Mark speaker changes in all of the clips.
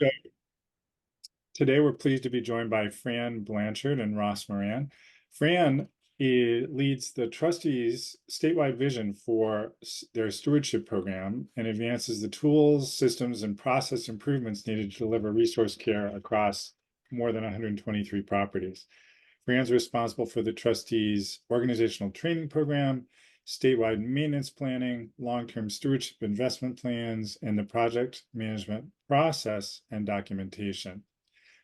Speaker 1: So today we're pleased to be joined by Fran Blanchard and Ross Moran. Fran leads the trustees' statewide vision for their stewardship program and advances the tools, systems, and process improvements needed to deliver resource care across more than 123 properties. Fran's responsible for the trustees' organizational training program, statewide maintenance planning, long-term stewardship investment plans, and the project management process and documentation.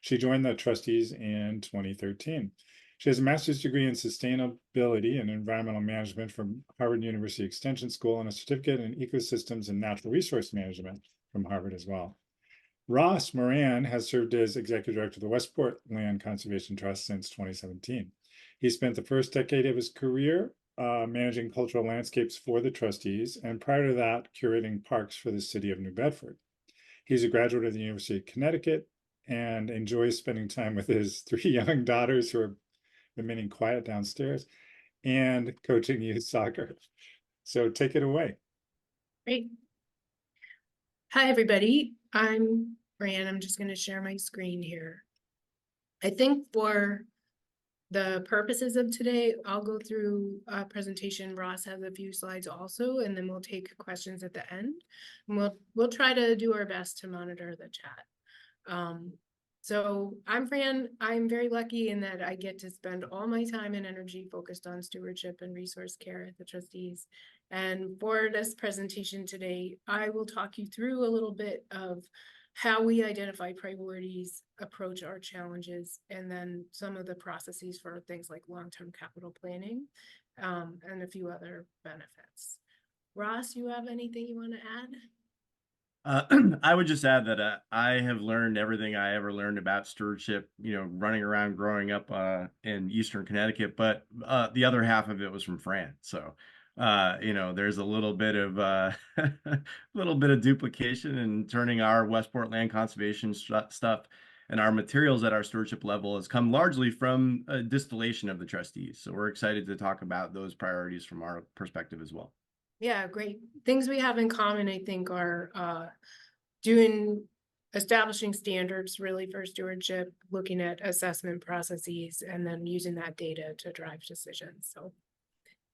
Speaker 1: She joined the trustees in 2013. She has a master's degree in sustainability and environmental management from Harvard University Extension School and a certificate in ecosystems and natural resource management from Harvard as well. Ross Moran has served as executive director of the Westport Land Conservation Trust since 2017. He spent the first decade of his career managing cultural landscapes for the trustees, and prior to that, curating parks for the city of New Bedford. He's a graduate of the University of Connecticut and enjoys spending time with his 3 young daughters who are remaining quiet downstairs and coaching youth soccer. So take it away.
Speaker 2: Great. Hi, everybody. I'm Fran. I'm just going to share my screen here. I think for the purposes of today, I'll go through a presentation. Ross has a few slides also, and then we'll take questions at the end. And we'll try to do our best to monitor the chat. So I'm Fran. I'm very lucky in that I get to spend all my time and energy focused on stewardship and resource care at the trustees. And for this presentation today, I will talk you through a little bit of how we identify priorities, approach our challenges, and then some of the processes for things like long-term capital planning, and a few other benefits. Ross, you have anything you want to add?
Speaker 3: I would just add that I have learned everything I ever learned about stewardship, running around growing up in Eastern Connecticut, but the other half of it was from Fran. So, there's a little bit of duplication in turning our Westport land conservation stuff and our materials at our stewardship level has come largely from a distillation of the trustees. So we're excited to talk about those priorities from our perspective as well.
Speaker 2: Yeah, great. Things we have in common, I think, are establishing standards really for stewardship, looking at assessment processes, and then using that data to drive decisions. So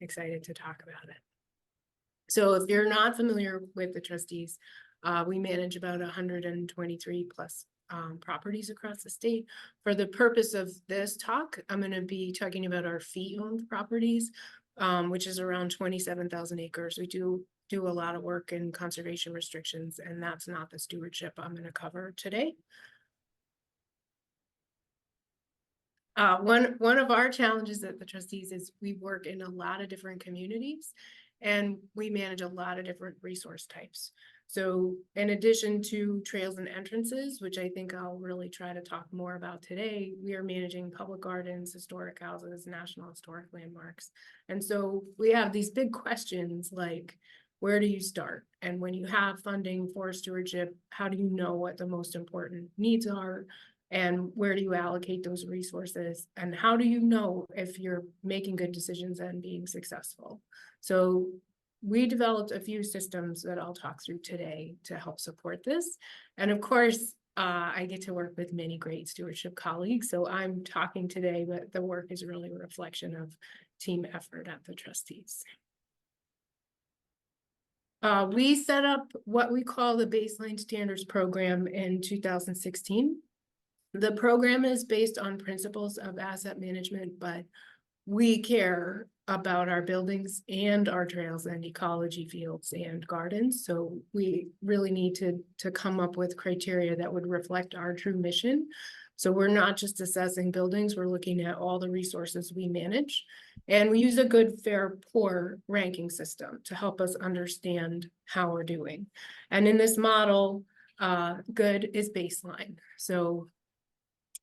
Speaker 2: excited to talk about it. So if you're not familiar with the trustees, we manage about 123 plus properties across the state. For the purpose of this talk, I'm going to be talking about our fee-owned properties, which is around 27,000 acres. We do a lot of work in conservation restrictions, and that's not the stewardship I'm going to cover today. One of our challenges at the trustees is we work in a lot of different communities, and we manage a lot of different resource types. So in addition to trails and entrances, which I think I'll really try to talk more about today, we are managing public gardens, historic houses, national historic landmarks. And so we have these big questions like, where do you start? And when you have funding for stewardship, how do you know what the most important needs are? And where do you allocate those resources? And how do you know if you're making good decisions and being successful? So we developed a few systems that I'll talk through today to help support this. And of course, I get to work with many great stewardship colleagues. So I'm talking today, but the work is really a reflection of team effort at the trustees. We set up what we call the Baseline Standards Program in 2016. The program is based on principles of asset management, but we care about our buildings and our trails and ecology fields and gardens. So we really need to come up with criteria that would reflect our true mission. So we're not just assessing buildings, we're looking at all the resources we manage. And we use a good, fair, poor ranking system to help us understand how we're doing. And in this model, good is baseline. So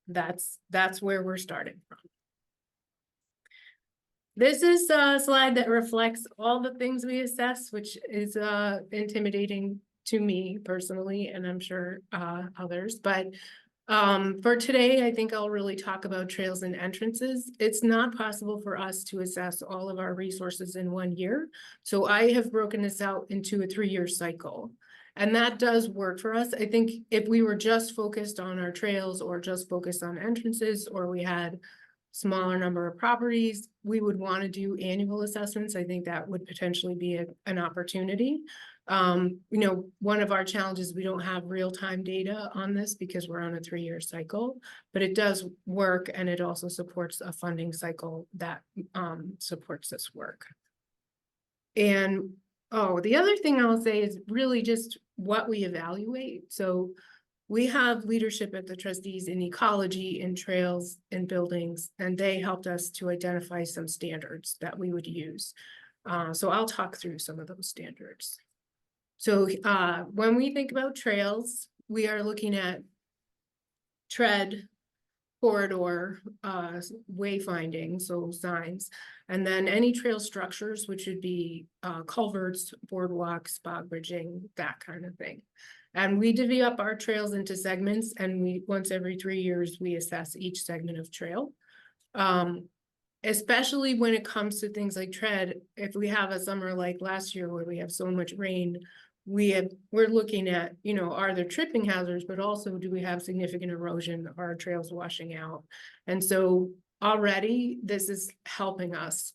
Speaker 2: that's where we're starting from. This is a slide that reflects all the things we assess, which is intimidating to me personally, and I'm sure others. But For today, I think I'll really talk about trails and entrances. It's not possible for us to assess all of our resources in 1 year. So I have broken this out into a 3-year cycle. And that does work for us. I think if we were just focused on our trails or just focused on entrances, or we had smaller number of properties, we would want to do annual assessments. I think that would potentially be an opportunity. One of our challenges, we don't have real-time data on this because we're on a 3-year cycle, but it does work, and it also supports a funding cycle that supports this work. And the other thing I'll say is really just what we evaluate. So we have leadership at the trustees in ecology, in trails, in buildings, and they helped us to identify some standards that we would use. So I'll talk through some of those standards. So when we think about trails, we are looking at tread, corridor, wayfinding, so signs, and then any trail structures, which would be culverts, boardwalks, bog bridging, that kind of thing. And we divvy up our trails into segments, and once every 3 years, we assess each segment of trail. Especially when it comes to things like tread, if we have a summer like last year where we have so much rain, we're looking at, are there tripping hazards, but also do we have significant erosion? Are our trails washing out? And so already this is helping us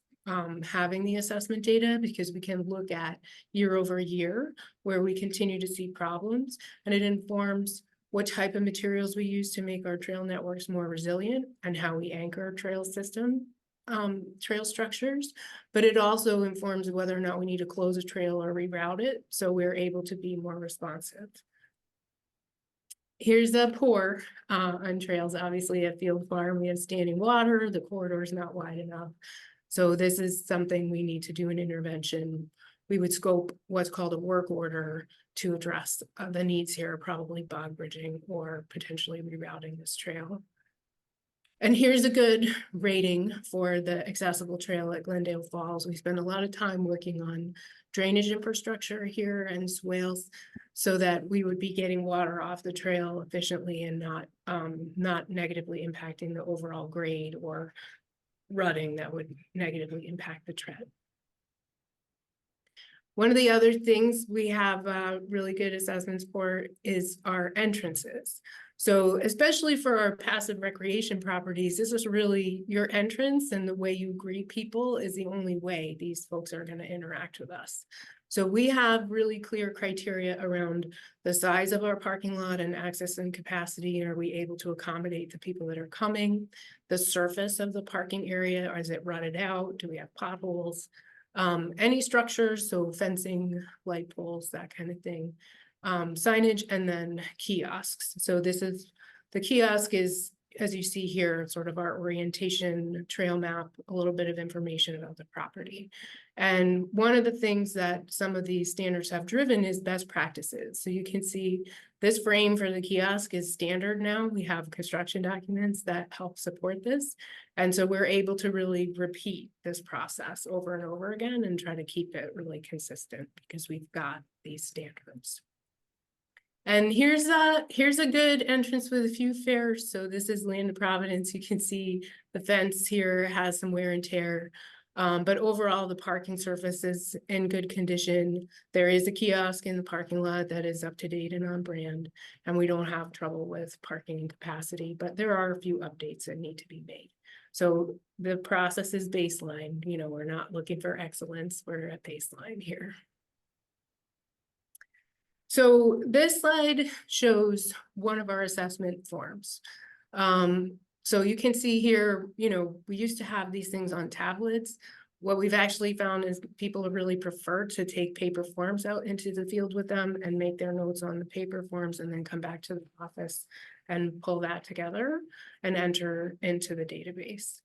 Speaker 2: having the assessment data, because we can look at year over year where we continue to see problems, and it informs what type of materials we use to make our trail networks more resilient and how we anchor our trail system. Trail structures, but it also informs whether or not we need to close a trail or reroute it, so we're able to be more responsive. Here's a pour on trails. Obviously at Field Farm, we have standing water, the corridor is not wide enough. So this is something we need to do an intervention. We would scope what's called a work order to address the needs here, probably bog bridging or potentially rerouting this trail. And here's a good rating for the accessible trail at Glendale Falls. We spend a lot of time working on drainage infrastructure here and swales so that we would be getting water off the trail efficiently and not negatively impacting the overall grade or rutting that would negatively impact the tread. One of the other things we have really good assessments for is our entrances. So especially for our passive recreation properties, this is really your entrance, and the way you greet people is the only way these folks are going to interact with us. So we have really clear criteria around the size of our parking lot and access and capacity. Are we able to accommodate the people that are coming? The surface of the parking area, or is it rutted out? Do we have potholes? Any structures, so fencing, light poles, that kind of thing. Signage, and then kiosks. So the kiosk is, as you see here, sort of our orientation trail map, a little bit of information about the property. And one of the things that some of these standards have driven is best practices. So you can see this frame for the kiosk is standard now. We have construction documents that help support this. And so we're able to really repeat this process over and over again and try to keep it really consistent because we've got these standards. And here's a good entrance with a few fares. So this is Land of Providence. You can see the fence here has some wear and tear. But overall, the parking surface is in good condition. There is a kiosk in the parking lot that is up to date and on brand, and we don't have trouble with parking capacity, but there are a few updates that need to be made. So the process is baseline. We're not looking for excellence. We're at baseline here. So this slide shows one of our assessment forms. So you can see here, we used to have these things on tablets. What we've actually found is people really prefer to take paper forms out into the field with them and make their notes on the paper forms and then come back to the office and pull that together and enter into the database.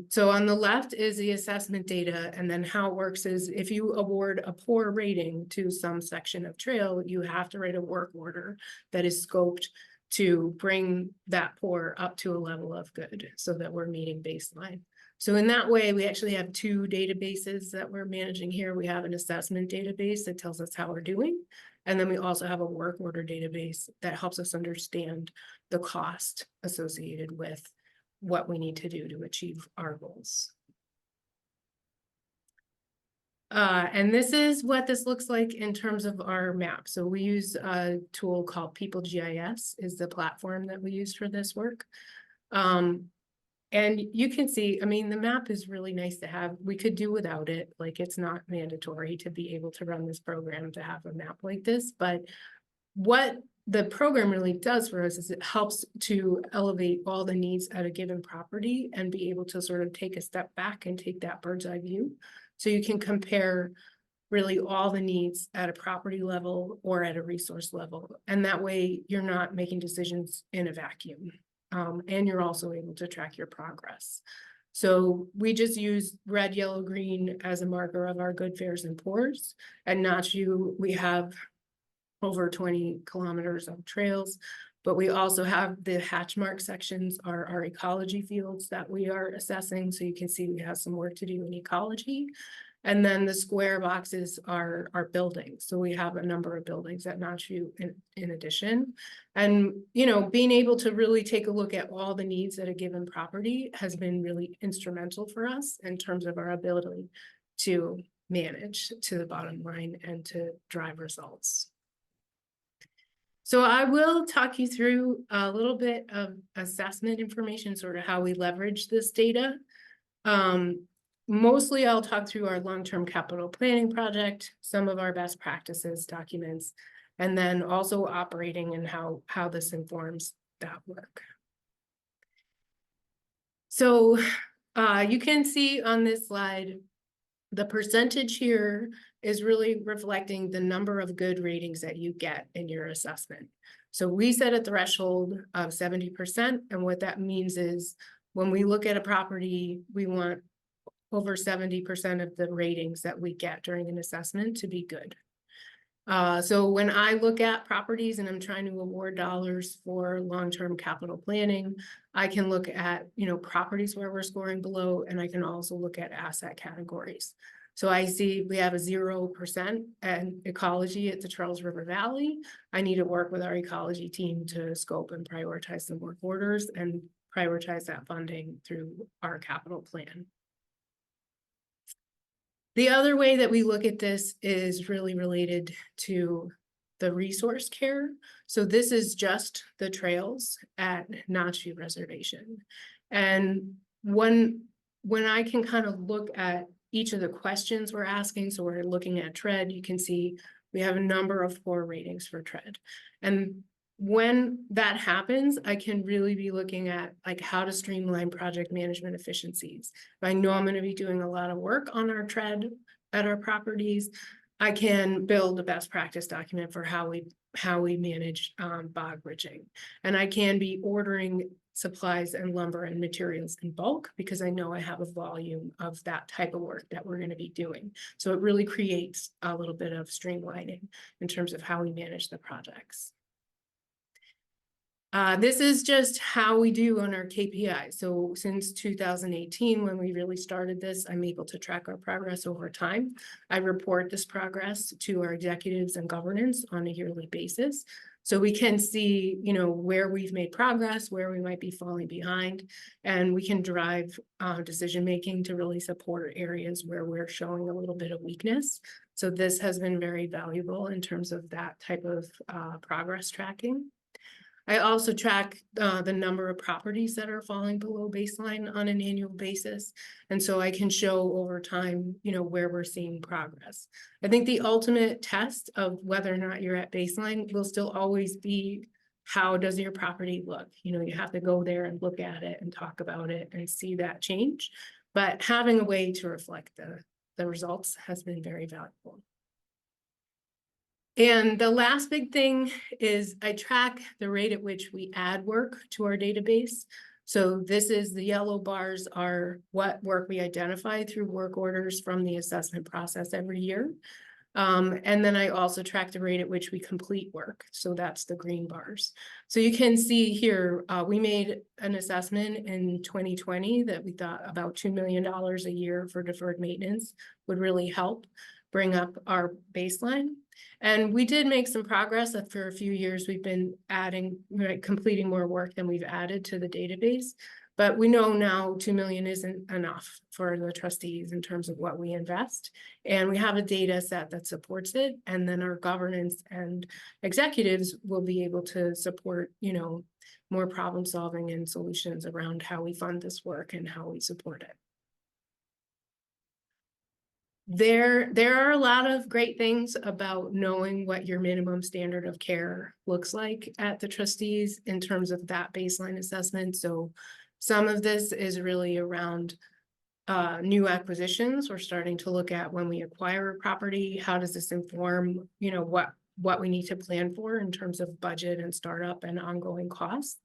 Speaker 2: So on the left is the assessment data, and then how it works is if you award a poor rating to some section of trail, you have to write a work order that is scoped to bring that poor up to a level of good so that we're meeting baseline. So in that way, we actually have two databases that we're managing here. We have an assessment database that tells us how we're doing, And then we also have a work order database that helps us understand the cost associated with what we need to do to achieve our goals. And this is what this looks like in terms of our map. So we use a tool called People GIS is the platform that we use for this work. And you can see, I mean, the map is really nice to have. We could do without it. Like, it's not mandatory to be able to run this program to have a map like this. But what the program really does for us is it helps to elevate all the needs at a given property and be able to sort of take a step back and take that bird's eye view. So you can compare really all the needs at a property level or at a resource level. And that way you're not making decisions in a vacuum. And you're also able to track your progress. So we just use red, yellow, green as a marker of our good, fairs, and poors. At Notch View, we have over 20 kilometers of trails, but we also have the hatch mark sections are our ecology fields that we are assessing. So you can see we have some work to do in ecology. And then the square boxes are our buildings. So we have a number of buildings at Notch View in addition. And, you know, being able to really take a look at all the needs at a given property has been really instrumental for us in terms of our ability to manage to the bottom line and to drive results. So I will talk you through a little bit of assessment information, sort of how we leverage this data. Mostly I'll talk through our long-term capital planning project, some of our best practices documents, and then also operating and how this informs that work. So you can see on this slide, the percentage here is really reflecting the number of good ratings that you get in your assessment. So we set a threshold of 70%. And what that means is when we look at a property, we want over 70% of the ratings that we get during an assessment to be good. So when I look at properties and I'm trying to award dollars for long-term capital planning, I can look at, you know, properties where we're scoring below, and I can also look at asset categories. So I see we have a 0% and ecology at the Charles River Valley. I need to work with our ecology team to scope and prioritize some work orders and prioritize that funding through our capital plan. The other way that we look at this is really related to the resource care. So this is just the trails at Notch View Reservation. And when I can kind of look at each of the questions we're asking, so we're looking at tread, you can see we have a number of poor ratings for tread. And when that happens, I can really be looking at like how to streamline project management efficiencies. If I know I'm going to be doing a lot of work on our tread at our properties, I can build a best practice document for how we manage bog bridging. And I can be ordering supplies and lumber and materials in bulk because I know I have a volume of that type of work that we're going to be doing. So it really creates a little bit of streamlining in terms of how we manage the projects. This is just how we do on our KPI. So since 2018, when we really started this, I'm able to track our progress over time. I report this progress to our executives and governance on a yearly basis. So we can see, you know, where we've made progress, where we might be falling behind, and we can drive decision-making to really support areas where we're showing a little bit of weakness. So this has been very valuable in terms of that type of progress tracking. I also track the number of properties that are falling below baseline on an annual basis. And so I can show over time, you know, where we're seeing progress. I think the ultimate test of whether or not you're at baseline will still always be, how does your property look? You know, you have to go there and look at it and talk about it and see that change. But having a way to reflect the results has been very valuable. And the last big thing is I track the rate at which we add work to our database. So this is the yellow bars are what work we identify through work orders from the assessment process every year. And then I also track the rate at which we complete work. So that's the green bars. So you can see here, we made an assessment in 2020 that we thought about $2 million a year for deferred maintenance would really help bring up our baseline. And we did make some progress. For a few years, we've been adding, right, completing more work than we've added to the database. But we know now 2 million isn't enough for the trustees in terms of what we invest. And we have a data set that supports it. And then our governance and executives will be able to support, more problem solving and solutions around how we fund this work and how we support it. There are a lot of great things about knowing what your minimum standard of care looks like at the trustees in terms of that baseline assessment. So some of this is really around new acquisitions. We're starting to look at when we acquire a property, how does this inform, what we need to plan for in terms of budget and startup and ongoing costs.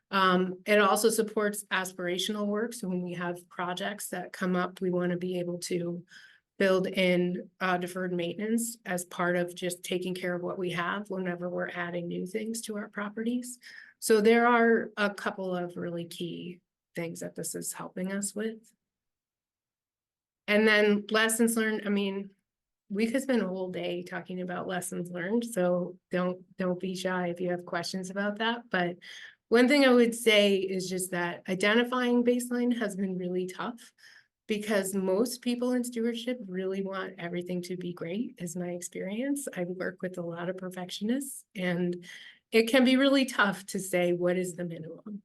Speaker 2: It also supports aspirational work. So when we have projects that come up, we want to be able to build in deferred maintenance as part of just taking care of what we have whenever we're adding new things to our properties. So there are a couple of really key things that this is helping us with. And then lessons learned, I mean, we could spend a whole day talking about lessons learned, so don't be shy if you have questions about that. But one thing I would say is just that identifying baseline has been really tough, because most people in stewardship really want everything to be great, is my experience. I work with a lot of perfectionists, and it can be really tough to say what is the minimum.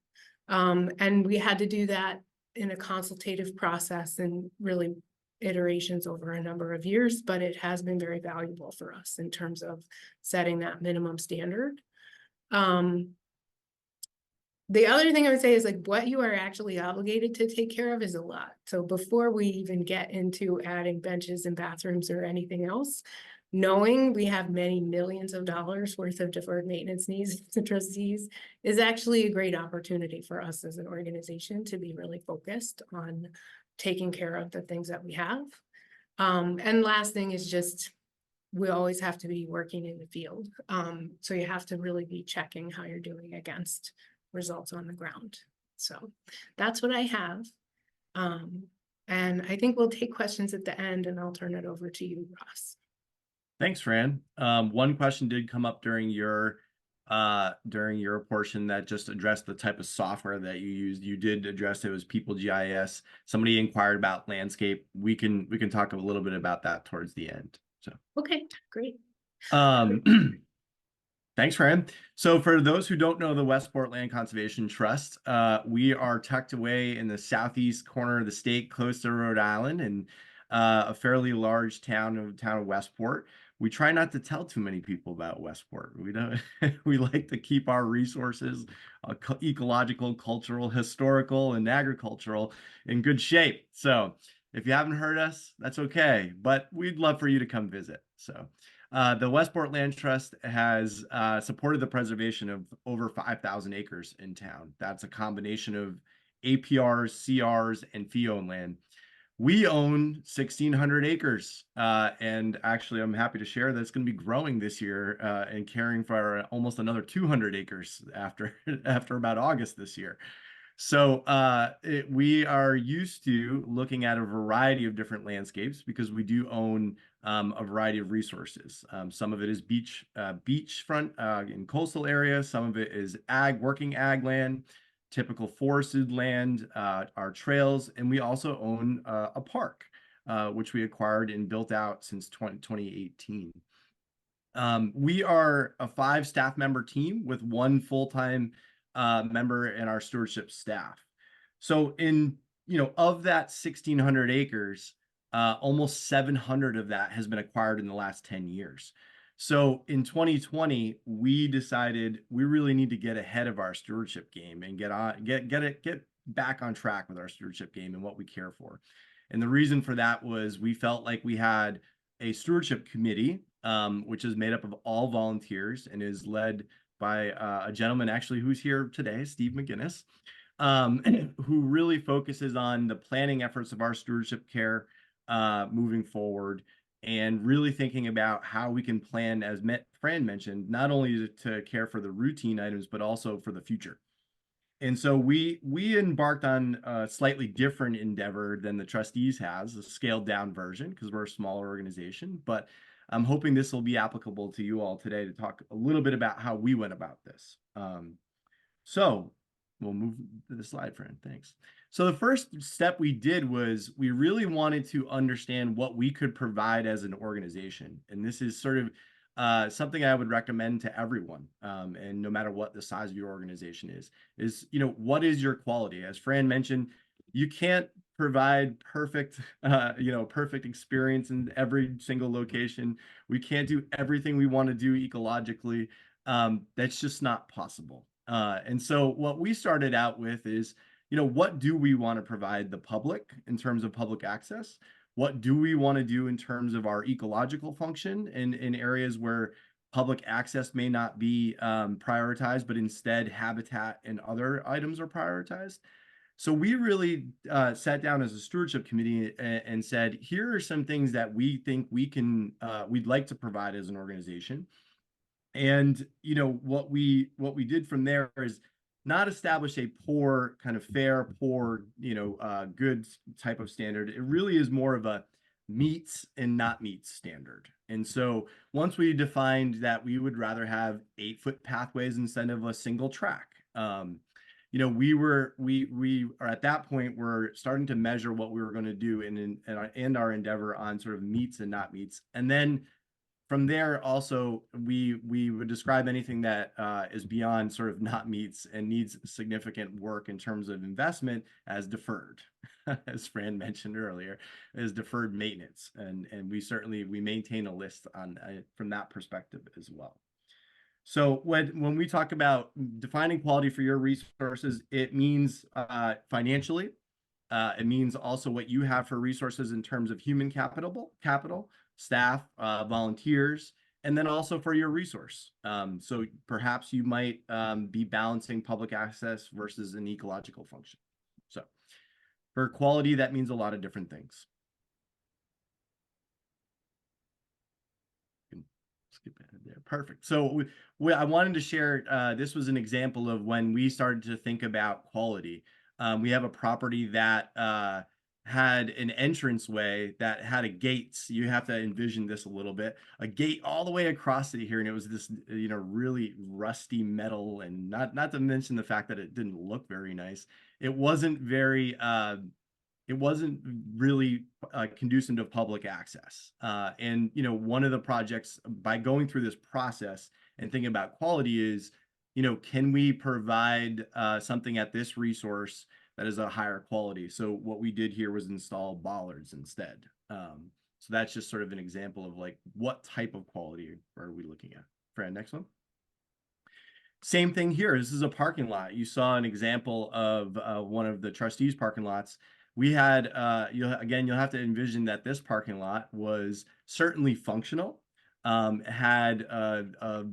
Speaker 2: And we had to do that in a consultative process and really iterations over a number of years, but it has been very valuable for us in terms of setting that minimum standard. The other thing I would say is like what you are actually obligated to take care of is a lot. So before we even get into adding benches and bathrooms or anything else, knowing we have many millions of dollars worth of deferred maintenance needs to trustees is actually a great opportunity for us as an organization to be really focused on taking care of the things that we have. And last thing is just, we always have to be working in the field. So you have to really be checking how you're doing against results on the ground. So that's what I have. And I think we'll take questions at the end, and I'll turn it over to you, Ross.
Speaker 3: Thanks, Fran. One question did come up during your portion that just addressed the type of software that you used. You did address it was People GIS. Somebody inquired about landscape. We can talk a little bit about that towards the end. So
Speaker 2: okay, great.
Speaker 3: Thanks, Fran. So for those who don't know the Westport Land Conservation Trust, we are tucked away in the southeast corner of the state, close to Rhode Island, and a fairly large town of Westport. We try not to tell too many people about Westport. We don't. We like to keep our resources, ecological, cultural, historical, and agricultural, in good shape. So if you haven't heard us, that's okay. But we'd love for you to come visit. So. The Westport Land Trust has supported the preservation of over 5,000 acres in town. That's a combination of APRs, CRs, and fee-owned land. We own 1,600 acres, and actually I'm happy to share that it's going to be growing this year and caring for almost another 200 acres after about August this year. So we are used to looking at a variety of different landscapes because we do own a variety of resources. Some of it is beachfront in coastal areas. Some of it is working ag land, typical forested land, our trails, and we also own a park, which we acquired and built out since 2018. We are a 5 staff member team with 1 full-time member in our stewardship staff. So of that 1,600 acres, almost 700 of that has been acquired in the last 10 years. So in 2020, we decided we really need to get ahead of our stewardship game and get back on track with our stewardship game and what we care for. And the reason for that was we felt like we had a stewardship committee, which is made up of all volunteers and is led by a gentleman actually who's here today, Steve McGinnis, who really focuses on the planning efforts of our stewardship care moving forward, and really thinking about how we can plan, as Fran mentioned, not only to care for the routine items, but also for the future. And so we embarked on a slightly different endeavor than the trustees has, a scaled down version, because we're a smaller organization. But I'm hoping this will be applicable to you all today to talk a little bit about how we went about this. So we'll move to the slide, Fran. Thanks. So the first step we did was we really wanted to understand what we could provide as an organization. And this is sort of something I would recommend to everyone, and no matter what the size of your organization is, what is your quality? As Fran mentioned, you can't provide perfect, perfect experience in every single location. We can't do everything we want to do ecologically. That's just not possible. And so what we started out with is, what do we want to provide the public in terms of public access? What do we want to do in terms of our ecological function in areas where public access may not be prioritized, but instead habitat and other items are prioritized? So we really sat down as a stewardship committee and said, here are some things that we think we'd like to provide as an organization. And what we did from there is not establish a poor kind of fair, poor, good type of standard. It really is more of a meets and not meets standard. And so once we defined that we would rather have 8-foot pathways instead of a single track, we are at that point, we're starting to measure what we were going to do in our endeavor on sort of meets and not meets. And then from there, also, we would describe anything that is beyond sort of not meets and needs significant work in terms of investment as deferred, as Fran mentioned earlier, as deferred maintenance. And we maintain a list on from that perspective as well. So when we talk about defining quality for your resources, it means financially. It means also what you have for resources in terms of human capital, staff, volunteers, and then also for your resource. So perhaps you might be balancing public access versus an ecological function. So for quality, that means a lot of different things. Skip ahead there. Perfect. So I wanted to share, this was an example of when we started to think about quality. We have a property that had an entranceway that had a gate. You have to envision this a little bit, a gate all the way across it here. And it was this, really rusty metal, and not to mention the fact that it didn't look very nice. It wasn't very, it wasn't really conducive to public access. And, one of the projects by going through this process and thinking about quality is, can we provide something at this resource that is a higher quality? So what we did here was install bollards instead. So that's just sort of an example of like, what type of quality are we looking at? Fran, next one. Same thing here. This is a parking lot. You saw an example of one of the trustees' parking lots. We had, you'll have to envision that this parking lot was certainly functional. Had a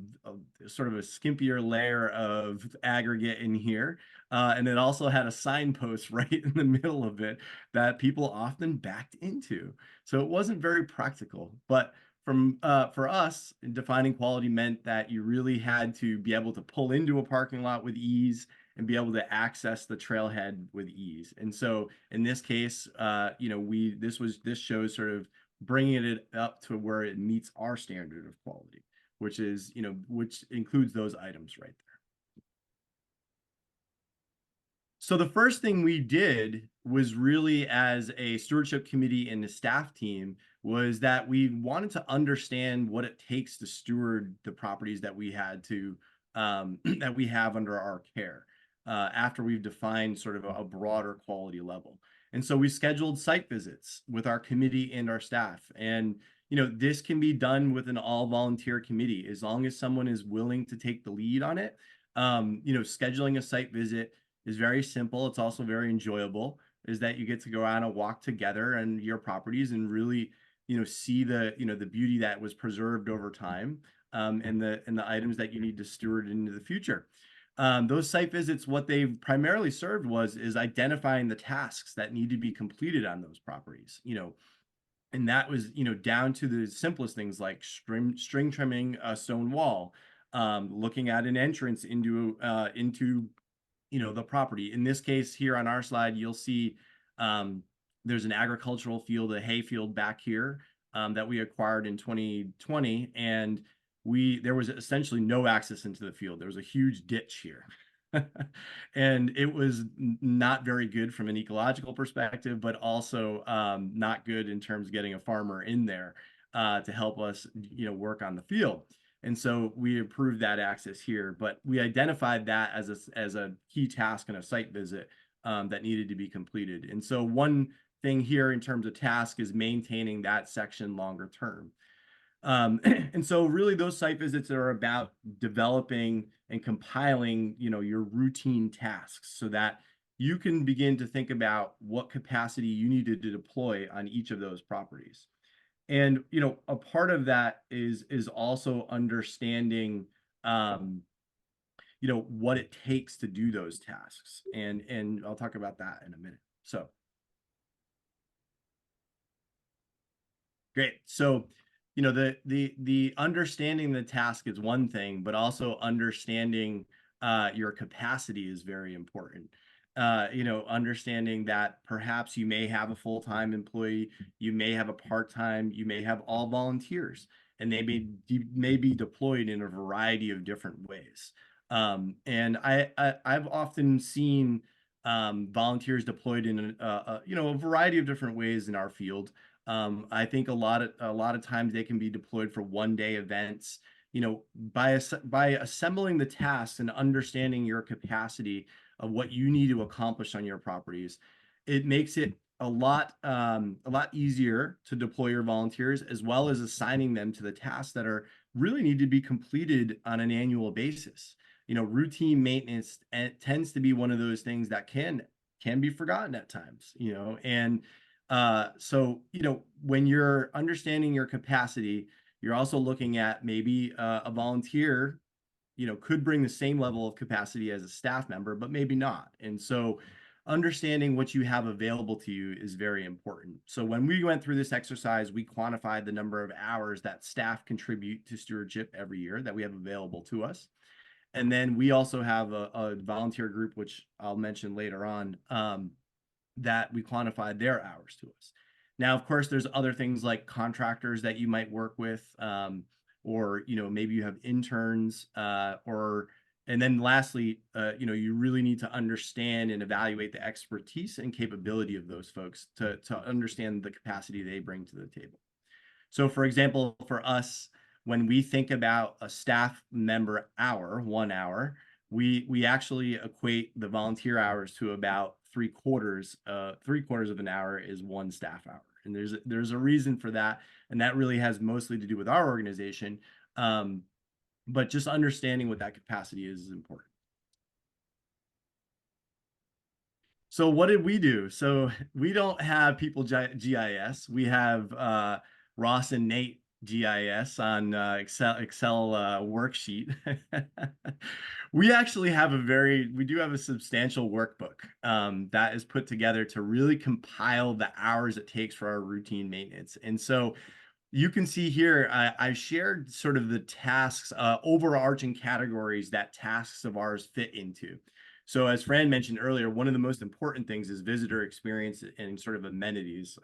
Speaker 3: sort of a skimpier layer of aggregate in here. And it also had a signpost right in the middle of it that people often backed into. So it wasn't very practical, but for us, defining quality meant that you really had to be able to pull into a parking lot with ease and be able to access the trailhead with ease. And so in this case, this shows sort of bringing it up to where it meets our standard of quality, which is, which includes those items right there. So the first thing we did was really, as a stewardship committee and the staff team, was that we wanted to understand what it takes to steward the properties that we had to that we have under our care after we've defined sort of a broader quality level. And so we scheduled site visits with our committee and our staff. And, this can be done with an all volunteer committee as long as someone is willing to take the lead on it. Scheduling a site visit is very simple. It's also very enjoyable, is that you get to go out and walk together on your properties and really, see the beauty that was preserved over time, and the items that you need to steward into the future. Those site visits, what they primarily served is identifying the tasks that need to be completed on those properties, and that was, down to the simplest things like string trimming a stone wall, looking at an entrance into the property. In this case here on our slide, you'll see there's an agricultural field, a hay field back here. that we acquired in 2020, and there was essentially no access into the field. There was a huge ditch here. And it was not very good from an ecological perspective, but also not good in terms of getting a farmer in there to help us, work on the field. And so we improved that access here, but we identified that as a key task in a site visit that needed to be completed. And so one thing here in terms of task is maintaining that section longer term. And so really those site visits are about developing and compiling, your routine tasks so that you can begin to think about what capacity you needed to deploy on each of those properties. And, a part of that is also understanding, what it takes to do those tasks. And I'll talk about that in a minute. So, great. So, the understanding the task is one thing, but also understanding your capacity is very important. Understanding that perhaps you may have a full-time employee, you may have a part-time, you may have all volunteers, and they may be deployed in a variety of different ways. And I've often seen volunteers deployed in a variety of different ways in our field. I think a lot of times they can be deployed for one-day events. By assembling the tasks and understanding your capacity of what you need to accomplish on your properties, it makes it a lot easier to deploy your volunteers, as well as assigning them to the tasks that really need to be completed on an annual basis. Routine maintenance tends to be one of those things that can be forgotten at times. And so, when you're understanding your capacity, you're also looking at maybe a volunteer, could bring the same level of capacity as a staff member, but maybe not. And so understanding what you have available to you is very important. So when we went through this exercise, we quantified the number of hours that staff contribute to stewardship every year that we have available to us. And then we also have a volunteer group, which I'll mention later on, that we quantified their hours to us. Now, of course, there's other things like contractors that you might work with, or maybe you have interns, and then lastly, you really need to understand and evaluate the expertise and capability of those folks to understand the capacity they bring to the table. So, for example, for us, when we think about a staff member hour, 1 hour, we actually equate the volunteer hours to about three-quarters of an hour is one staff hour. And there's a reason for that. And that really has mostly to do with our organization. But just understanding what that capacity is important. So what did we do? So we don't have people GIS. We have Ross and Nate GIS on Excel worksheet. We actually have we do have a substantial workbook that is put together to really compile the hours it takes for our routine maintenance. And so you can see here, I shared sort of the tasks, overarching categories that tasks of ours fit into. So as Fran mentioned earlier, one of the most important things is visitor experience and sort of amenities.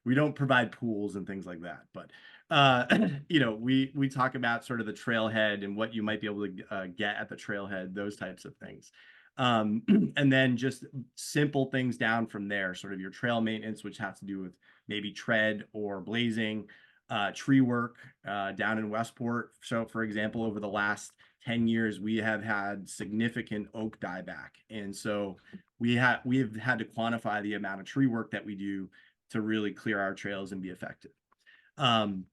Speaker 3: We don't provide pools and things like that, but we talk about sort of the trailhead and what you might be able to get at the trailhead, those types of things. And then just simple things down from there, sort of your trail maintenance, which has to do with maybe tread or blazing, tree work down in Westport. So for example, over the last 10 years, we have had significant oak dieback. And so we have had to quantify the amount of tree work that we do to really clear our trails and be effective. And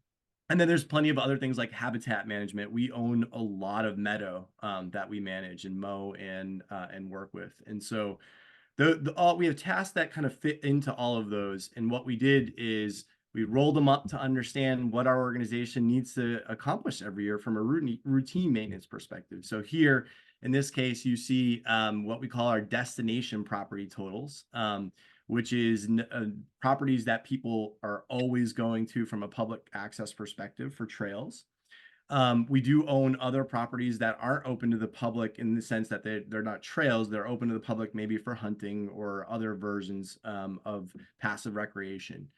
Speaker 3: then there's plenty of other things like habitat management. We own a lot of meadow that we manage and mow and work with. And so we have tasks that kind of fit into all of those. And what we did is we rolled them up to understand what our organization needs to accomplish every year from a routine maintenance perspective. So here, in this case, you see what we call our destination property totals, which is properties that people are always going to from a public access perspective for trails. We do own other properties that aren't open to the public in the sense that they're not trails. They're open to the public maybe for hunting or other versions of passive recreation.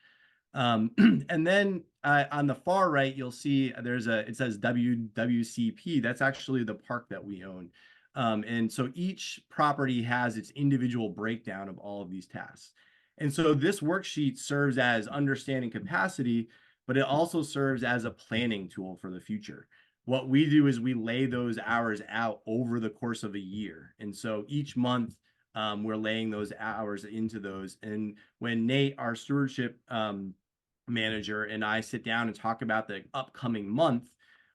Speaker 3: And then on the far right, you'll see it says WWCP. That's actually the park that we own. And so each property has its individual breakdown of all of these tasks. And so this worksheet serves as understanding capacity, but it also serves as a planning tool for the future. What we do is we lay those hours out over the course of a year. And so each month, we're laying those hours into those. And when Nate, our stewardship manager, and I sit down and talk about the upcoming month,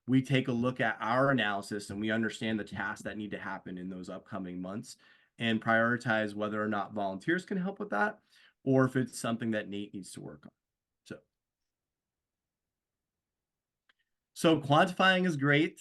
Speaker 3: we take a look at our analysis and we understand the tasks that need to happen in those upcoming months and prioritize whether or not volunteers can help with that, or if it's something that Nate needs to work on. So quantifying is great.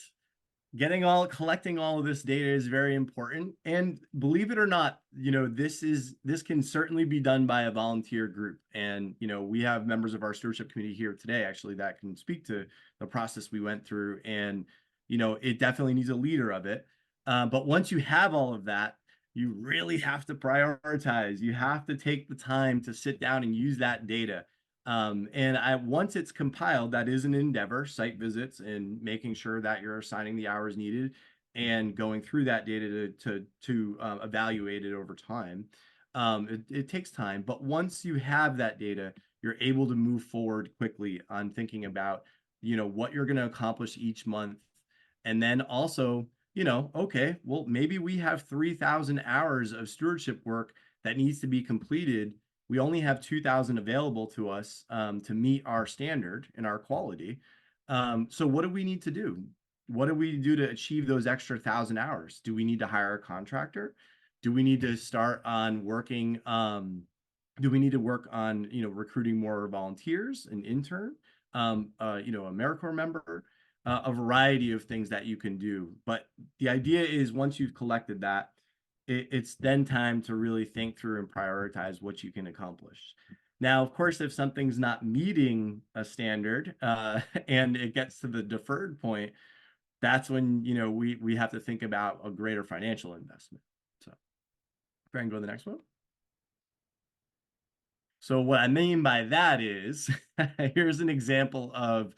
Speaker 3: Collecting all of this data is very important. And believe it or not, this can certainly be done by a volunteer group. And, we have members of our stewardship committee here today, actually, that can speak to the process we went through. And, it definitely needs a leader of it. But once you have all of that, you really have to prioritize. You have to take the time to sit down and use that data. Once it's compiled, that is an endeavor, site visits and making sure that you're assigning the hours needed and going through that data to evaluate it over time. It takes time, but once you have that data, you're able to move forward quickly on thinking about, what you're going to accomplish each month. And then also, okay, well, maybe we have 3,000 hours of stewardship work that needs to be completed. We only have 2,000 available to us to meet our standard and our quality. So what do we need to do? What do we do to achieve those extra 1,000 hours? Do we need to hire a contractor? Do we need to start on working? Do we need to work on, recruiting more volunteers, an intern, a AmeriCorps member, a variety of things that you can do. But the idea is once you've collected that, it's then time to really think through and prioritize what you can accomplish. Now, of course, if something's not meeting a standard and it gets to the deferred point, that's when we have to think about a greater financial investment. So, Fran, go to the next one. So what I mean by that is, here's an example of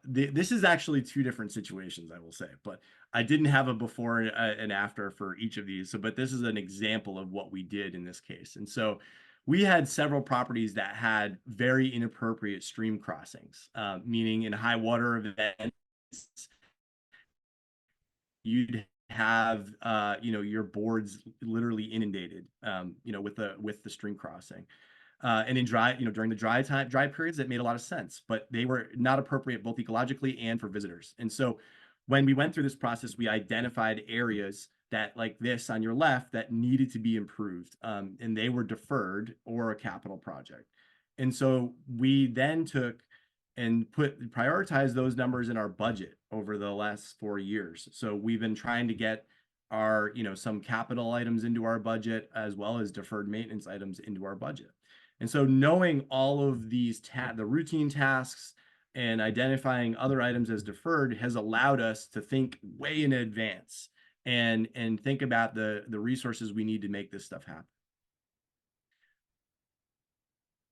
Speaker 3: this is actually two different situations, I will say, but I didn't have a before and after for each of these. But this is an example of what we did in this case. And so we had several properties that had very inappropriate stream crossings, meaning in high water events, you'd have your boards literally inundated, with the stream crossing. And in during the dry periods, that made a lot of sense, but they were not appropriate both ecologically and for visitors. And so when we went through this process, we identified areas that, like this on your left, that needed to be improved, and they were deferred or a capital project. And so we then took and prioritized those numbers in our budget over the last 4 years. So we've been trying to get our, some capital items into our budget as well as deferred maintenance items into our budget. And so knowing all of these the routine tasks and identifying other items as deferred has allowed us to think way in advance and think about the resources we need to make this stuff happen.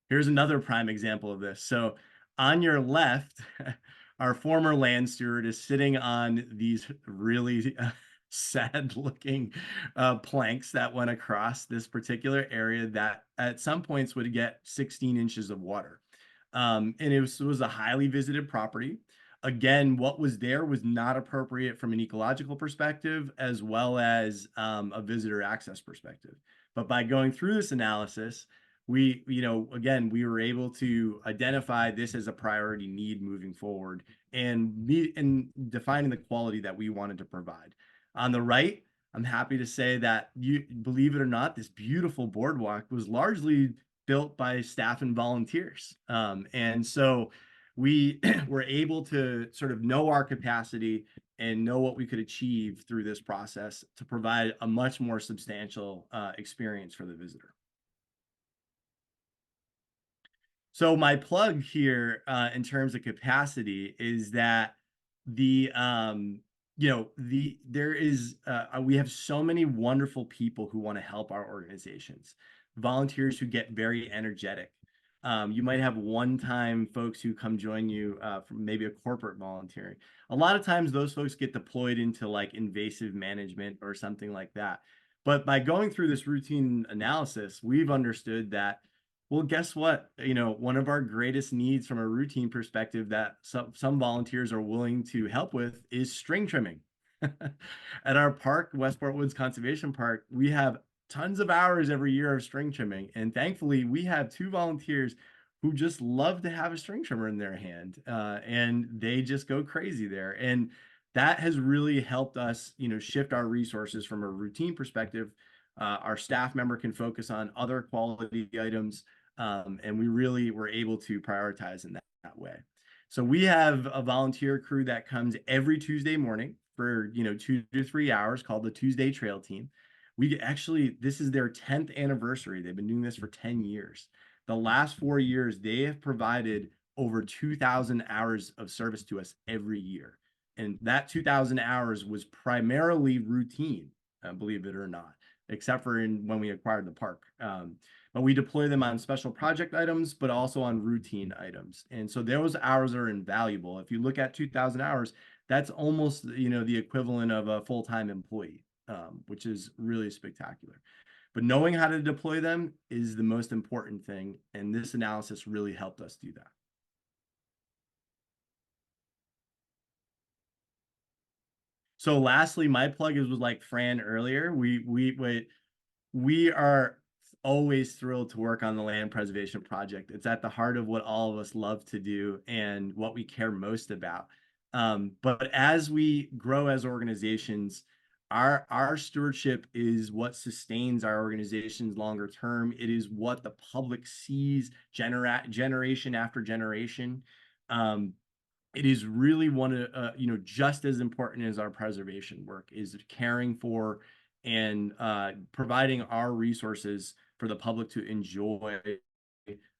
Speaker 3: Here's another prime example of this. So on your left, our former land steward is sitting on these really sad looking planks that went across this particular area that at some points would get 16 inches of water. And it was a highly visited property. Again, what was there was not appropriate from an ecological perspective as well as a visitor access perspective. But by going through this analysis, we were able to identify this as a priority need moving forward and defining the quality that we wanted to provide. On the right, I'm happy to say that, believe it or not, this beautiful boardwalk was largely built by staff and volunteers. And so we were able to sort of know our capacity and know what we could achieve through this process to provide a much more substantial experience for the visitor. So my plug here in terms of capacity is that we have so many wonderful people who want to help our organizations, volunteers who get very energetic. You might have one-time folks who come join you from maybe a corporate volunteering. A lot of times those folks get deployed into like invasive management or something like that. But by going through this routine analysis, we've understood that, well, guess what? One of our greatest needs from a routine perspective that some volunteers are willing to help with is string trimming. At our park, Westport Woods Conservation Park, we have tons of hours every year of string trimming. And thankfully, we have 2 volunteers who just love to have a string trimmer in their hand. And they just go crazy there. And that has really helped us, shift our resources from a routine perspective. Our staff member can focus on other quality items. And we really were able to prioritize in that way. So we have a volunteer crew that comes every Tuesday morning for 2 to 3 hours, called the Tuesday Trail Team. This is their 10th anniversary. They've been doing this for 10 years. The last 4 years, they have provided over 2,000 hours of service to us every year. And that 2,000 hours was primarily routine, believe it or not, except for when we acquired the park. But we deploy them on special project items, but also on routine items. And so those hours are invaluable. If you look at 2,000 hours, that's almost, the equivalent of a full-time employee, which is really spectacular. But knowing how to deploy them is the most important thing. And this analysis really helped us do that. So lastly, my plug was like Fran earlier. We are always thrilled to work on the land preservation project. It's at the heart of what all of us love to do and what we care most about. But as we grow as organizations, our stewardship is what sustains our organizations longer term. It is what the public sees generation after generation. It is really one of just as important as our preservation work is caring for and providing our resources for the public to enjoy,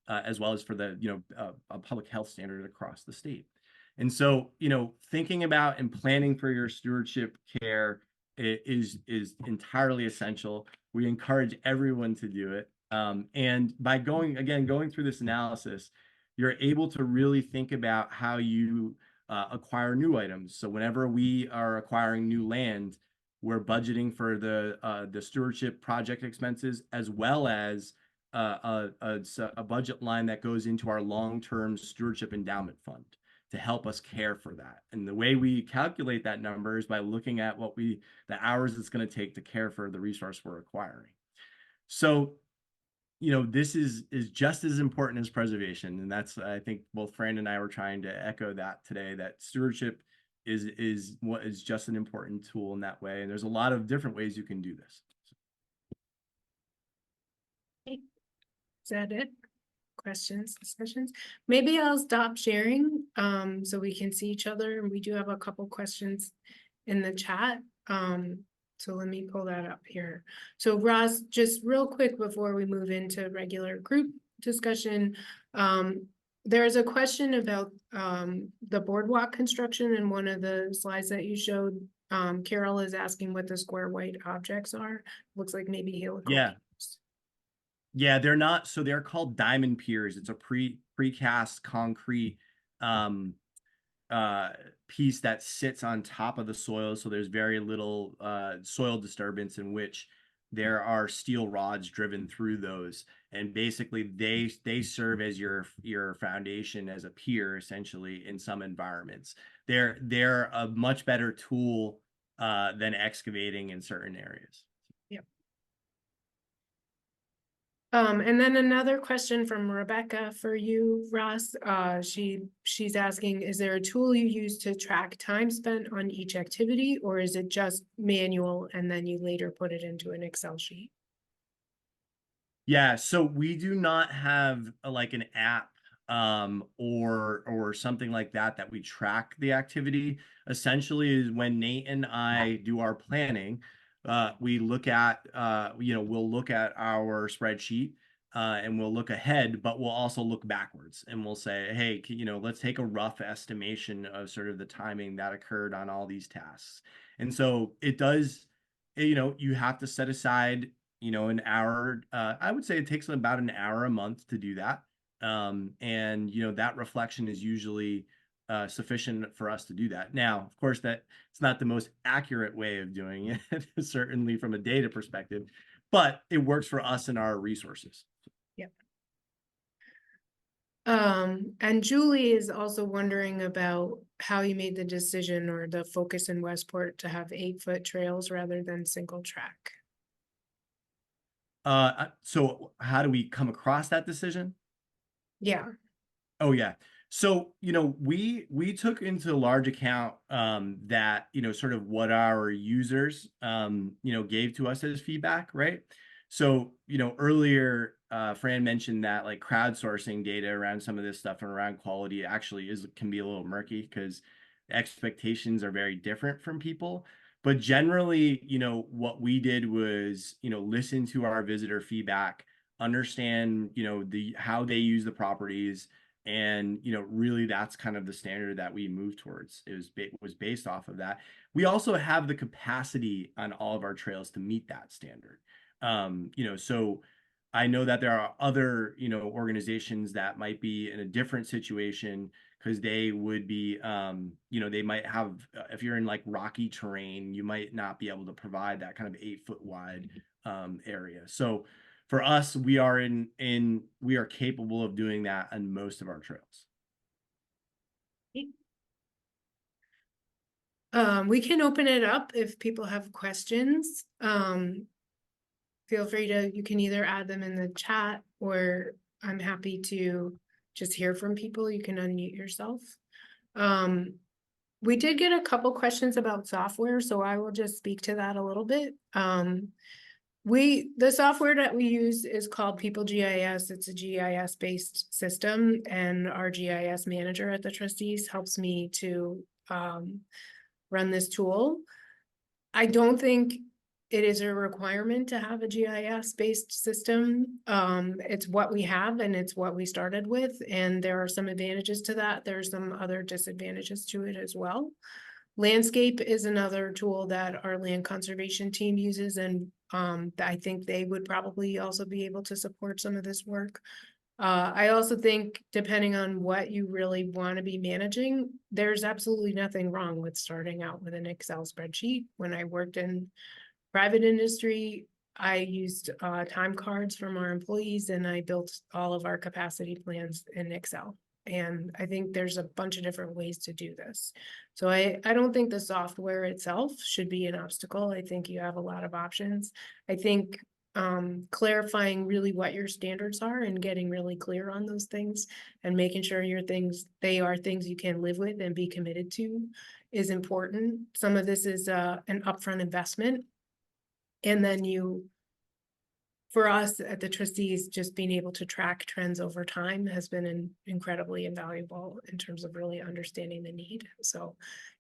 Speaker 3: as well as for the a public health standard across the state. And so thinking about and planning for your stewardship care is entirely essential. We encourage everyone to do it. And by going through this analysis, you're able to really think about how you acquire new items. So whenever we are acquiring new land, we're budgeting for the stewardship project expenses, as well as a budget line that goes into our long-term stewardship endowment fund to help us care for that. And the way we calculate that number is by looking at the hours it's going to take to care for the resource we're acquiring. So this is just as important as preservation. And that's, I think both Fran and I were trying to echo that today, that stewardship is what is just an important tool in that way. And there's a lot of different ways you can do this.
Speaker 2: Is that it? Questions, discussions? Maybe I'll stop sharing so we can see each other. And we do have a couple questions in the chat. So let me pull that up here. So Ross, just real quick before we move into regular group discussion, there's a question about the boardwalk construction in one of the slides that you showed. Carol is asking what the square white objects are. Looks like maybe helical.
Speaker 3: Yeah. Yeah, they're not. So they're called diamond piers. It's a precast concrete piece that sits on top of the soil. So there's very little soil disturbance, in which there are steel rods driven through those. And basically they serve as your foundation as a pier, essentially, in some environments. They're a much better tool than excavating in certain areas.
Speaker 2: And then another question from Rebecca for you, Ross. She's asking, is there a tool you use to track time spent on each activity, or is it just manual and then you later put it into an Excel sheet?
Speaker 3: Yeah, so we do not have like an app or something like that we track the activity. Essentially, is when Nate and I do our planning, we look at we'll look at our spreadsheet and we'll look ahead, but we'll also look backwards, and we'll say, hey, let's take a rough estimation of sort of the timing that occurred on all these tasks. And so it does, you have to set aside an hour. I would say it takes about an hour a month to do that. And, that reflection is usually sufficient for us to do that. Now, of course, that it's not the most accurate way of doing it, certainly from a data perspective, but it works for us and our resources.
Speaker 2: Yep. And Julie is also wondering about how you made the decision or the focus in Westport to have 8-foot trails rather than single track.
Speaker 3: So how do we come across that decision?
Speaker 2: Yeah.
Speaker 3: Oh yeah. So, we took into large account that, sort of what our users gave to us as feedback, right? So, earlier Fran mentioned that like crowdsourcing data around some of this stuff and around quality actually can be a little murky because expectations are very different from people. But generally, what we did was, listen to our visitor feedback, understand, how they use the properties, and really that's kind of the standard that we move towards. It was based off of that. We also have the capacity on all of our trails to meet that standard. So I know that there are other organizations that might be in a different situation because they would be they might have if you're in like rocky terrain, you might not be able to provide that kind of 8-foot wide area. So for us, we are we are capable of doing that on most of our trails.
Speaker 2: We can open it up if people have questions. Feel free to, you can either add them in the chat or I'm happy to just hear from people. You can unmute yourself. We did get a couple questions about software, so I will just speak to that a little bit. The software that we use is called People GIS. It's a GIS based system, and our GIS manager at the trustees helps me to run this tool. I don't think it is a requirement to have a GIS based system. It's what we have and it's what we started with, and there are some advantages to that. There's some other disadvantages to it as well. Landscape is another tool that our land conservation team uses, and I think they would probably also be able to support some of this work. I also think depending on what you really want to be managing, there's absolutely nothing wrong with starting out with an Excel spreadsheet. When I worked in private industry, I used time cards from our employees and I built all of our capacity plans in Excel. And I think there's a bunch of different ways to do this. So I don't think the software itself should be an obstacle. I think you have a lot of options. I think clarifying really what your standards are and getting really clear on those things and making sure they are things you can live with and be committed to is important. Some of this is an upfront investment. And then for us at the trustees, just being able to track trends over time has been incredibly invaluable in terms of really understanding the need. So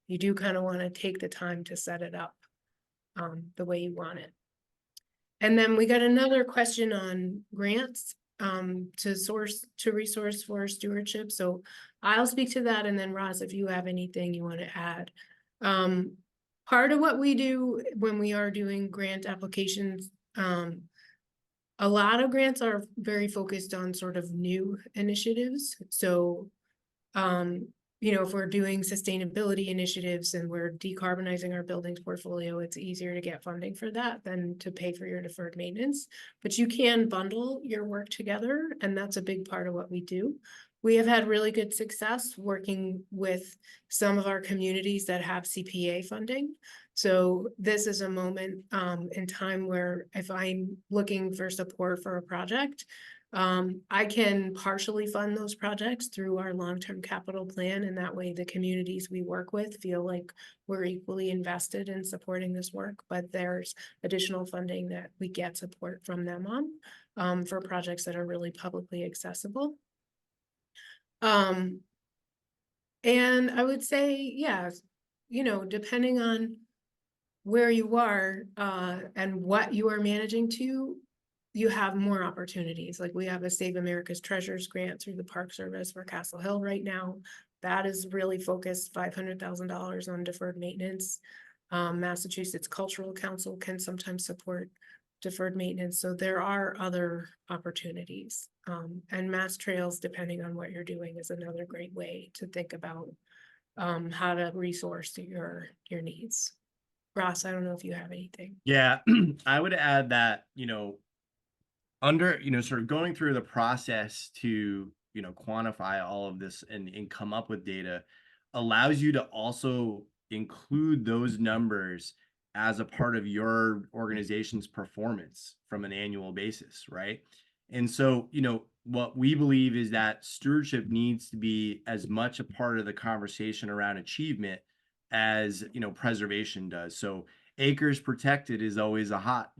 Speaker 2: you do kind of want to take the time to set it up the way you want it. And then we got another question on grants to resource for stewardship. So I'll speak to that, and then Roz, if you have anything you want to add. Part of what we do when we are doing grant applications, a lot of grants are very focused on sort of new initiatives. So, if we're doing sustainability initiatives and we're decarbonizing our buildings portfolio, it's easier to get funding for that than to pay for your deferred maintenance. But you can bundle your work together, and that's a big part of what we do. We have had really good success working with some of our communities that have CPA funding. So this is a moment in time where if I'm looking for support for a project, I can partially fund those projects through our long-term capital plan, and that way the communities we work with feel like we're equally invested in supporting this work, but there's additional funding that we get support from them on for projects that are really publicly accessible. And I would say, yeah, depending on where you are and what you are managing to, you have more opportunities. Like we have a Save America's Treasures grant through the Park Service for Castle Hill right now. That is really focused $500,000 on deferred maintenance. Massachusetts Cultural Council can sometimes support deferred maintenance. So there are other opportunities. And mass trails, depending on what you're doing, is another great way to think about how to resource your needs. Ross, I don't know if you have anything.
Speaker 3: Yeah, I would add that, sort of going through the process to, quantify all of this and come up with data allows you to also include those numbers as a part of your organization's performance from an annual basis, right? And so, what we believe is that stewardship needs to be as much a part of the conversation around achievement as, preservation does. So acres protected is always a hot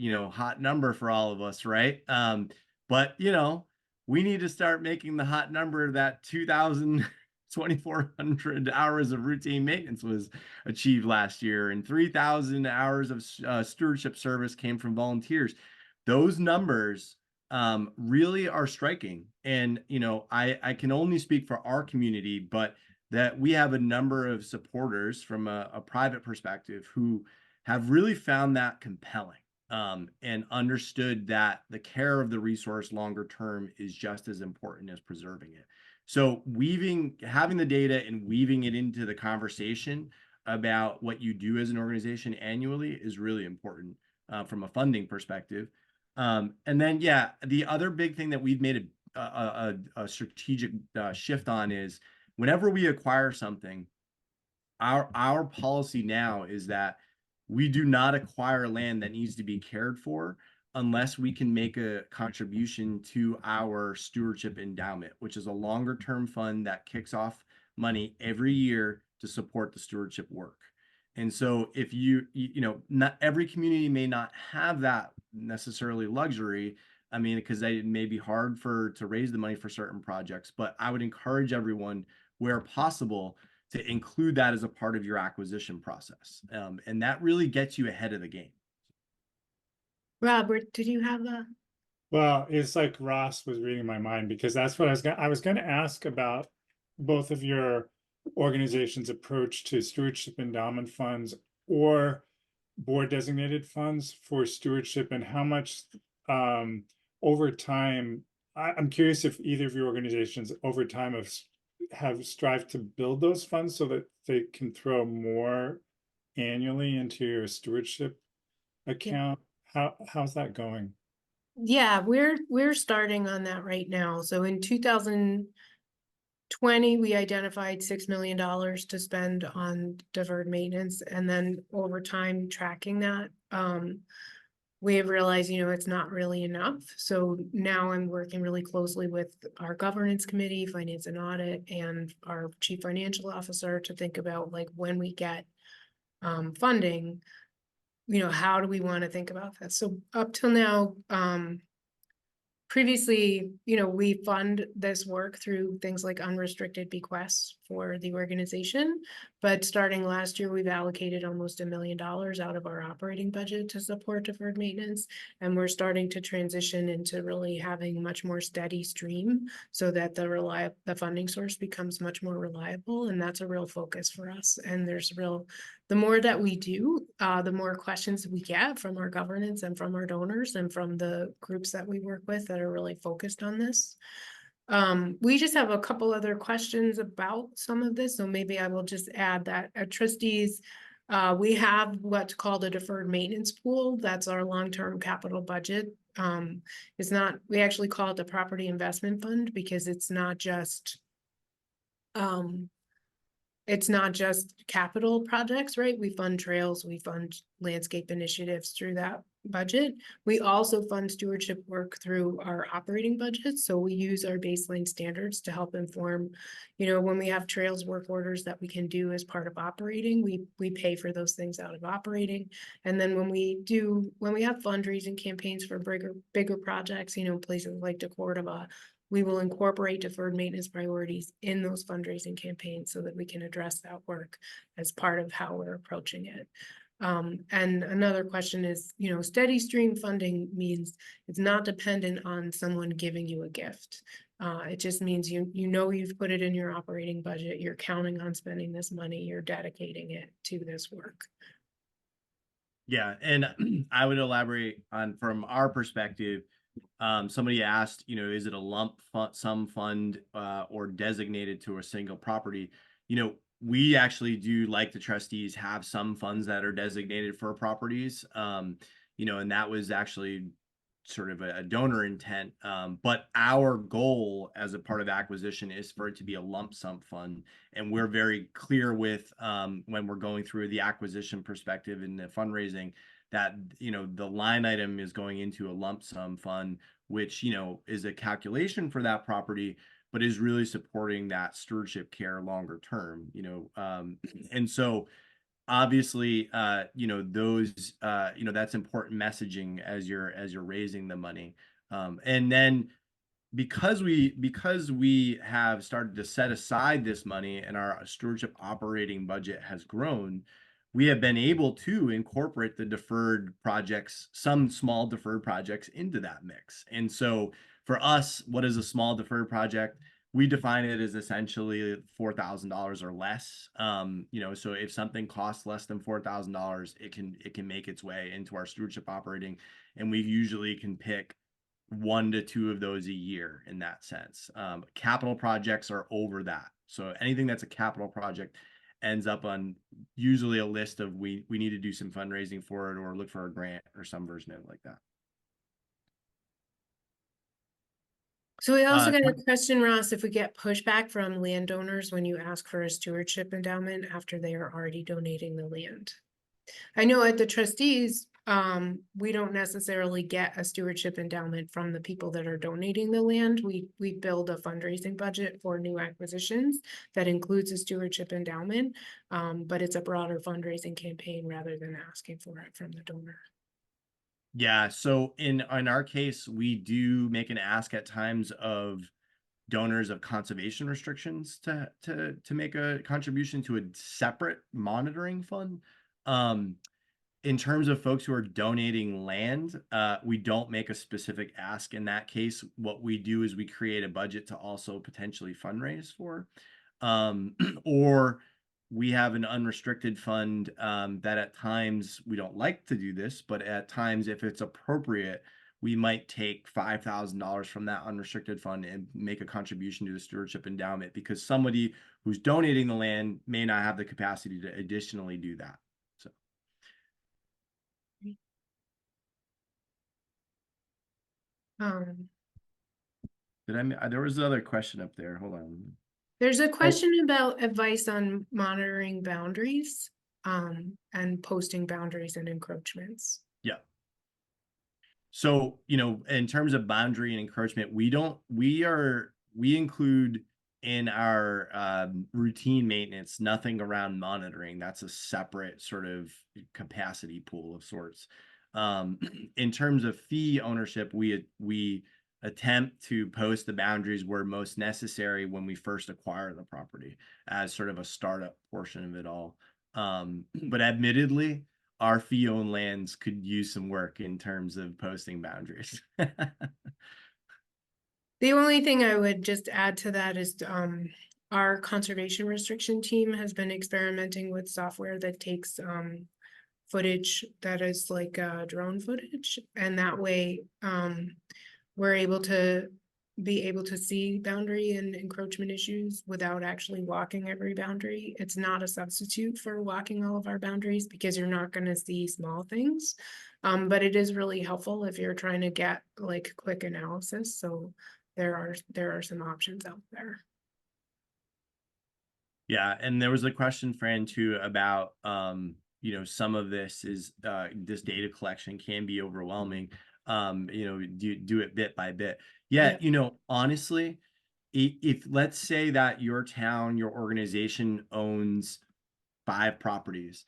Speaker 3: number for all of us, right? But we need to start making the hot number that 2,400 hours of routine maintenance was achieved last year, and 3,000 hours of stewardship service came from volunteers. Those numbers really are striking. And I can only speak for our community, but that we have a number of supporters from a private perspective who have really found that compelling, and understood that the care of the resource longer term is just as important as preserving it. So having the data and weaving it into the conversation about what you do as an organization annually is really important from a funding perspective. And then, yeah, the other big thing that we've made a strategic shift on is whenever we acquire something, our policy now is that we do not acquire land that needs to be cared for unless we can make a contribution to our stewardship endowment, which is a longer term fund that kicks off money every year to support the stewardship work. And so if not every community may not have that necessarily luxury. I mean, because it may be hard to raise the money for certain projects, but I would encourage everyone where possible to include that as a part of your acquisition process. And that really gets you ahead of the game.
Speaker 2: Robert, did you have a?
Speaker 1: Well, it's like Ross was reading my mind, because that's what I was going to ask about both of your organization's approach to stewardship endowment funds or board designated funds for stewardship, and how much over time. I'm curious if either of your organizations over time have strived to build those funds so that they can throw more annually into your stewardship account. How's that going?
Speaker 2: Yeah, we're starting on that right now. So in 2020, we identified $6 million to spend on deferred maintenance, and then over time tracking that, we have realized, it's not really enough. So now I'm working really closely with our governance committee, finance and audit, and our chief financial officer to think about, like, when we get funding, how do we want to think about this? So up till now, previously, we fund this work through things like unrestricted bequests for the organization. But starting last year, we've allocated almost $1 million out of our operating budget to support deferred maintenance. And we're starting to transition into really having much more steady stream so that the funding source becomes much more reliable. And that's a real focus for us. And the more that we do, the more questions we get from our governance and from our donors and from the groups that we work with that are really focused on this. We just have a couple other questions about some of this, so maybe I will just add that at trustees, we have what's called a deferred maintenance pool. That's our long-term capital budget. We actually call it the property investment fund, because it's not just capital projects, right? We fund trails, we fund landscape initiatives through that budget. We also fund stewardship work through our operating budget. So we use our baseline standards to help inform, when we have trails work orders that we can do as part of operating, we pay for those things out of operating. And then when we have fundraising campaigns for bigger projects, places like DeCordova, we will incorporate deferred maintenance priorities in those fundraising campaigns so that we can address that work as part of how we're approaching it. And another question is, steady stream funding means it's not dependent on someone giving you a gift. It just means you've put it in your operating budget, you're counting on spending this money, you're dedicating it to this work.
Speaker 3: Yeah, and I would elaborate on from our perspective. Somebody asked, is it a sum fund or designated to a single property? We actually do, like the trustees, have some funds that are designated for properties. And that was actually sort of a donor intent. But our goal as a part of acquisition is for it to be a lump sum fund. And we're very clear with when we're going through the acquisition perspective and the fundraising that, the line item is going into a lump sum fund, which, is a calculation for that property, but is really supporting that stewardship care longer term, and so obviously those that's important messaging as you're raising the money. And then because we have started to set aside this money and our stewardship operating budget has grown, we have been able to incorporate the deferred projects, some small deferred projects, into that mix. And so for us, what is a small deferred project? We define it as essentially $4,000 or less. So if something costs less than $4,000, it can make its way into our stewardship operating, and we usually can pick 1 to 2 of those a year in that sense. Capital projects are over that. So anything that's a capital project ends up on usually a list of we need to do some fundraising for it or look for a grant or some version of it like that.
Speaker 2: So we also
Speaker 3: Uh,
Speaker 2: got a question, Ross, if we get pushback from landowners when you ask for a stewardship endowment after they are already donating the land. I know at the trustees, we don't necessarily get a stewardship endowment from the people that are donating the land. We build a fundraising budget for new acquisitions that includes a stewardship endowment, but it's a broader fundraising campaign rather than asking for it from the donor.
Speaker 3: yeah, so in our case, we do make an ask at times of donors of conservation restrictions to make a contribution to a separate monitoring fund. In terms of folks who are donating land, we don't make a specific ask in that case. What we do is we create a budget to also potentially fundraise for, or we have an unrestricted fund that at times we don't like to do this, but at times, if it's appropriate, we might take $5,000 from that unrestricted fund and make a contribution to the stewardship endowment because somebody who's donating the land may not have the capacity to additionally do that. So.
Speaker 2: Um,
Speaker 3: There was another question up there. Hold on.
Speaker 2: There's a
Speaker 3: Oh,
Speaker 2: question about advice on monitoring boundaries, and posting boundaries and encroachments.
Speaker 3: yeah. So, in terms of boundary and encroachment, we include in our routine maintenance nothing around monitoring. That's a separate sort of capacity pool of sorts. In terms of fee ownership, we attempt to post the boundaries where most necessary when we first acquire the property as sort of a startup portion of it all. But admittedly, our fee-owned lands could use some work in terms of posting boundaries.
Speaker 2: The only thing I would just add to that is, our conservation restriction team has been experimenting with software that takes, footage that is like, drone footage. And that way, we're able to see boundary and encroachment issues without actually walking every boundary. It's not a substitute for walking all of our boundaries because you're not gonna see small things. But it is really helpful if you're trying to get like quick analysis. So there are some options out there.
Speaker 3: Yeah, and there was a question, Fran, too, about some of this is this data collection can be overwhelming. Do it bit by bit. Yeah, honestly, if let's say that your town, your organization owns 5 properties,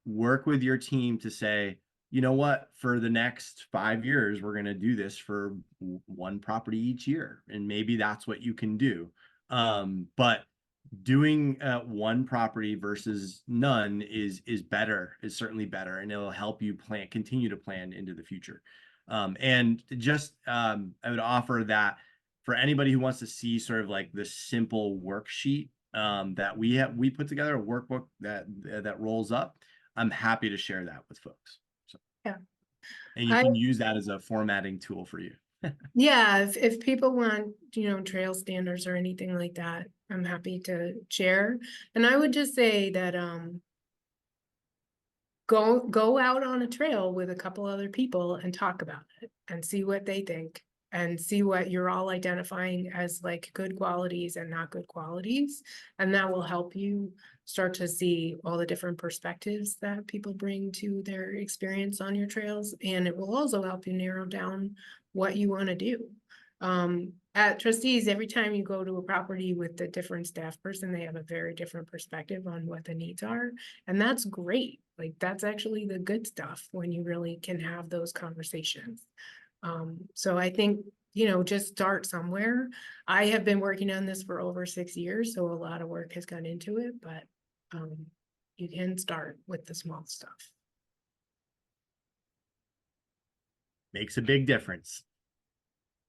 Speaker 3: work with your team to say, what, for the next 5 years, we're going to do this for 1 property each year. And maybe that's what you can do. But doing 1 property versus none is certainly better, and it'll help you continue to plan into the future. And just I would offer that for anybody who wants to see sort of like the simple worksheet that we put together, a workbook that rolls up. I'm happy to share that with folks.
Speaker 2: Yeah.
Speaker 3: And you can use that as a formatting tool for you.
Speaker 2: Yeah, if people want, trail standards or anything like that, I'm happy to share. And I would just say that, go out on a trail with a couple other people and talk about it and see what they think and see what you're all identifying as like good qualities and not good qualities. And that will help you start to see all the different perspectives that people bring to their experience on your trails. And it will also help you narrow down what you want to do. At trustees, every time you go to a property with a different staff person, they have a very different perspective on what the needs are. And that's great. Like, that's actually the good stuff when you really can have those conversations. So I think, just start somewhere. I have been working on this for over 6 years, so a lot of work has gone into it, but you can start with the small stuff.
Speaker 3: Makes a big difference.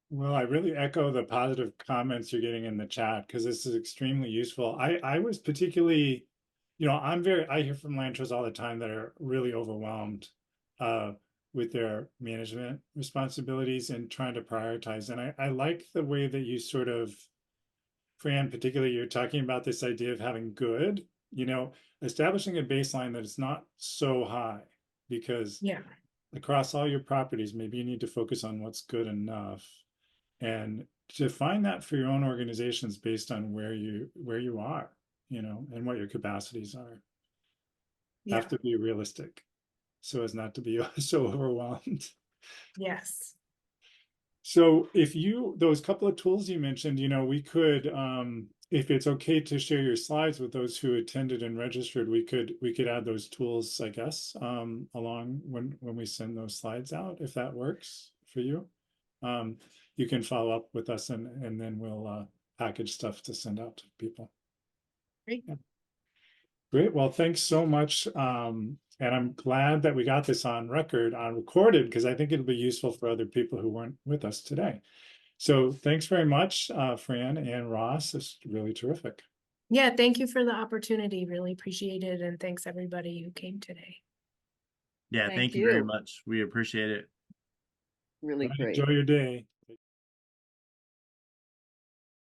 Speaker 1: Well, I really echo the positive comments you're getting in the chat because this is extremely useful. I was particularly, I hear from ranchers all the time that are really overwhelmed with their management responsibilities and trying to prioritize. And I like the way that you sort of, Fran, particularly, you're talking about this idea of having good, establishing a baseline that is not so high, because
Speaker 2: Yeah.
Speaker 1: across all your properties, maybe you need to focus on what's good enough, and to find that for your own organizations based on where you are, and what your capacities are.
Speaker 2: Yeah.
Speaker 1: Have to be realistic so as not to be so overwhelmed.
Speaker 2: Yes.
Speaker 1: So if those couple of tools you mentioned, we could, if it's okay to share your slides with those who attended and registered, we could add those tools, I guess, along when we send those slides out, if that works for you. You can follow up with us and then we'll package stuff to send out to people.
Speaker 2: Great.
Speaker 1: Yeah. Great. Well, thanks so much. And I'm glad that we got this on recorded, because I think it'll be useful for other people who weren't with us today. So thanks very much, Fran and Ross. It's really terrific.
Speaker 2: Yeah, thank you for the opportunity. Really appreciate it. And thanks everybody who came today.
Speaker 3: Yeah, thank you very much. We appreciate it.
Speaker 4: Really great.
Speaker 1: Enjoy your day.